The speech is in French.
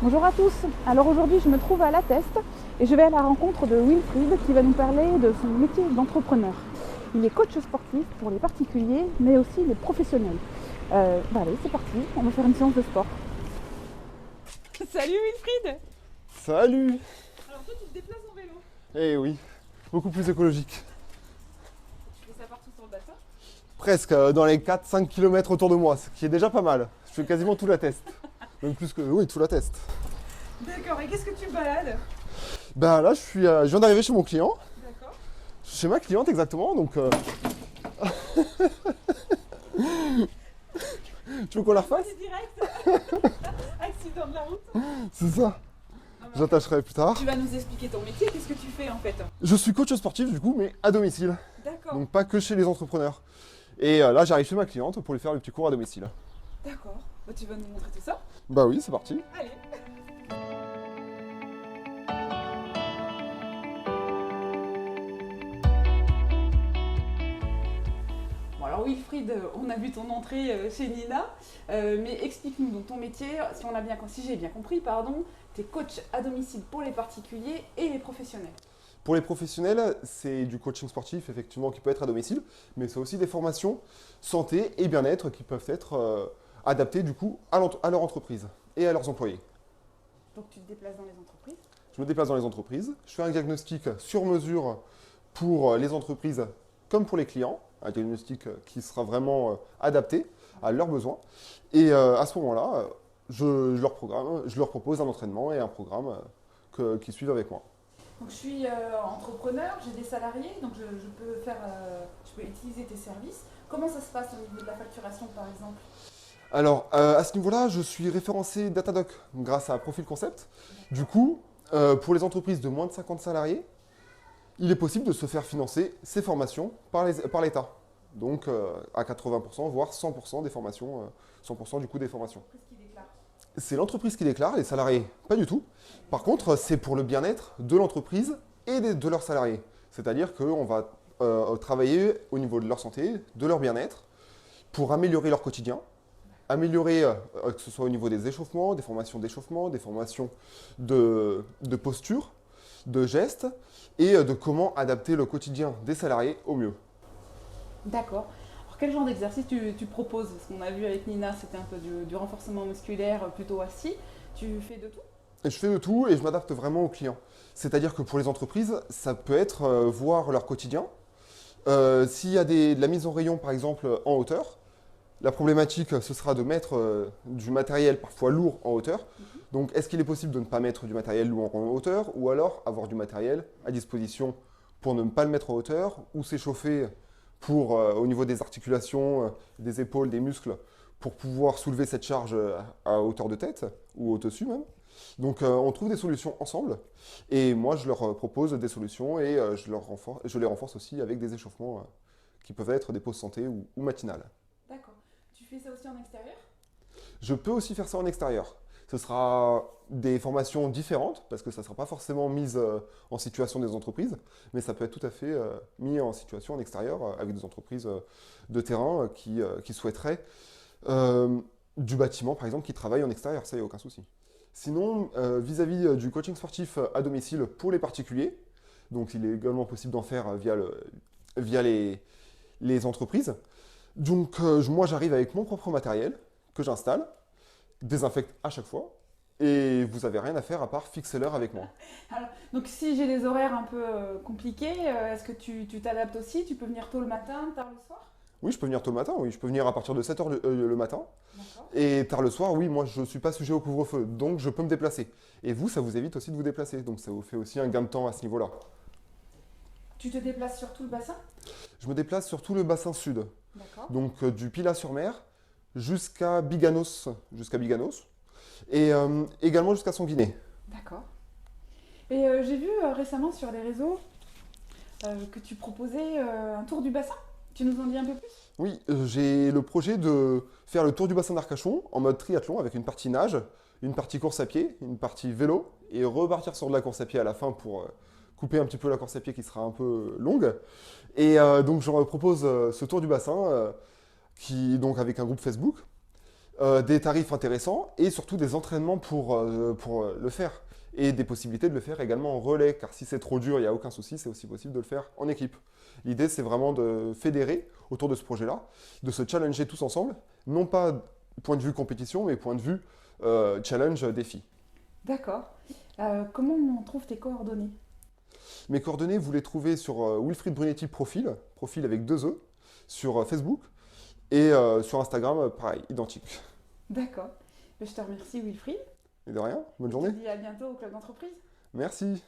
Bonjour à tous. Alors aujourd'hui, je me trouve à La Teste et je vais à la rencontre de Wilfried qui va nous parler de son métier d'entrepreneur. Il est coach sportif pour les particuliers mais aussi les professionnels. Allez, c'est parti, on va faire une séance de sport. Salut Wilfried. Salut! Alors toi, tu te déplaces en vélo. Eh oui, beaucoup plus écologique. Tu fais ça partout sur le bassin. Presque dans les 4-5 km autour de moi, ce qui est déjà pas mal. Je fais quasiment tout la test. Donc plus que... Oui, tout la test. D'accord, et qu'est-ce que tu balades? Ben là, je viens d'arriver chez mon client. D'accord. Chez ma cliente exactement, donc... Tu veux qu'on la refasse? C'est direct. Accident de la route. C'est ça. J'attacherai plus tard. Tu vas nous expliquer ton métier, qu'est-ce que tu fais en fait? Je suis coach sportif du coup, mais à domicile. D'accord. Donc pas que chez les entrepreneurs. Et là, j'arrive chez ma cliente pour lui faire le petit cours à domicile. D'accord. Bah, tu vas nous montrer tout ça? Bah oui, c'est parti. Allez. Bon alors Wilfried, on a vu ton entrée chez Nina, mais explique-nous donc ton métier, si j'ai bien compris, pardon, tu es coach à domicile pour les particuliers et les professionnels. Pour les professionnels, c'est du coaching sportif effectivement qui peut être à domicile, mais c'est aussi des formations santé et bien-être qui peuvent être adaptées du coup à leur entreprise et à leurs employés. Donc tu te déplaces dans les entreprises. Je me déplace dans les entreprises, je fais un diagnostic sur mesure pour les entreprises comme pour les clients, un diagnostic qui sera vraiment adapté à leurs besoins. Et à ce moment-là, je leur propose un entraînement et un programme qui suivent avec moi. Donc je suis entrepreneur, j'ai des salariés, donc je peux utiliser tes services. Comment ça se passe au niveau de la facturation par exemple? Alors, à ce niveau-là, je suis référencé Datadoc grâce à Profil Concept. Du coup, pour les entreprises de moins de 50 salariés, il est possible de se faire financer ces formations par l'État. Donc, à 80%, voire 100% des formations, 100% du coût des formations. C'est l'entreprise qui déclare, les salariés, pas du tout. Par contre, c'est pour le bien-être de l'entreprise et de leurs salariés. C'est-à-dire qu'on va travailler au niveau de leur santé, de leur bien-être, pour améliorer leur quotidien, améliorer, que ce soit au niveau des échauffements, des formations de posture, de gestes, et de comment adapter le quotidien des salariés au mieux. D'accord. Alors quel genre d'exercice tu proposes? Parce qu'on a vu avec Nina, c'était un peu du renforcement musculaire plutôt assis. Tu fais de tout? Et je fais de tout et je m'adapte vraiment aux clients. C'est-à-dire que pour les entreprises, ça peut être voir leur quotidien. S'il y a de la mise en rayon, par exemple, en hauteur, la problématique, ce sera de mettre du matériel parfois lourd en hauteur. Donc, est-ce qu'il est possible de ne pas mettre du matériel lourd en hauteur ou alors avoir du matériel à disposition pour ne pas le mettre en hauteur ou s'échauffer pour, au niveau des articulations, des épaules, des muscles, pour pouvoir soulever cette charge à hauteur de tête ou au-dessus même. Donc, on trouve des solutions ensemble et moi, je leur propose des solutions et je les renforce aussi avec des échauffements qui peuvent être des pauses santé ou matinales. D'accord. Tu fais ça aussi en extérieur? Je peux aussi faire ça en extérieur. Ce sera des formations différentes parce que ça ne sera pas forcément mis en situation des entreprises, mais ça peut être tout à fait mis en situation en extérieur avec des entreprises de terrain qui souhaiteraient du bâtiment, par exemple, qui travaillent en extérieur. Ça, il n'y a aucun souci. Sinon, vis-à-vis du coaching sportif à domicile pour les particuliers, donc il est également possible d'en faire via les entreprises. Donc, moi, j'arrive avec mon propre matériel que j'installe, désinfecte à chaque fois, et vous n'avez rien à faire à part fixer l'heure avec moi. Alors, donc si j'ai des horaires un peu compliqués, est-ce que tu t'adaptes aussi? Tu peux venir tôt le matin, tard le soir? Oui, je peux venir tôt le matin, oui, je peux venir à partir de 7h le matin, D'accord. et tard le soir, oui, moi, je ne suis pas sujet au couvre-feu, donc je peux me déplacer. Et vous, ça vous évite aussi de vous déplacer, donc ça vous fait aussi un gain de temps à ce niveau-là. Tu te déplaces sur tout le bassin? Je me déplace sur tout le bassin sud, D'accord. donc du Pilat-sur-Mer jusqu'à Biganos, et également jusqu'à Sanguinet. D'accord. Et j'ai vu récemment sur les réseaux que tu proposais un tour du bassin. Tu nous en dis un peu plus? Oui, j'ai le projet de faire le tour du bassin d'Arcachon en mode triathlon avec une partie nage, une partie course à pied, une partie vélo et repartir sur de la course à pied à la fin pour couper un petit peu la course à pied qui sera un peu longue. Et donc je propose ce tour du bassin donc avec un groupe Facebook des tarifs intéressants et surtout des entraînements pour le faire. Et des possibilités de le faire également en relais, car si c'est trop dur, il n'y a aucun souci, c'est aussi possible de le faire en équipe. L'idée, c'est vraiment de fédérer autour de ce projet-là, de se challenger tous ensemble, non pas point de vue compétition, mais point de vue challenge, défi. D'accord. Comment on trouve tes coordonnées? Mes coordonnées, vous les trouvez sur Wilfried Brunetti profil avec 2 E, sur Facebook, et sur Instagram, pareil, identique. D'accord. Je te remercie Wilfried. Et de rien, bonne Je te journée. dis à bientôt au Club d'entreprise. Merci.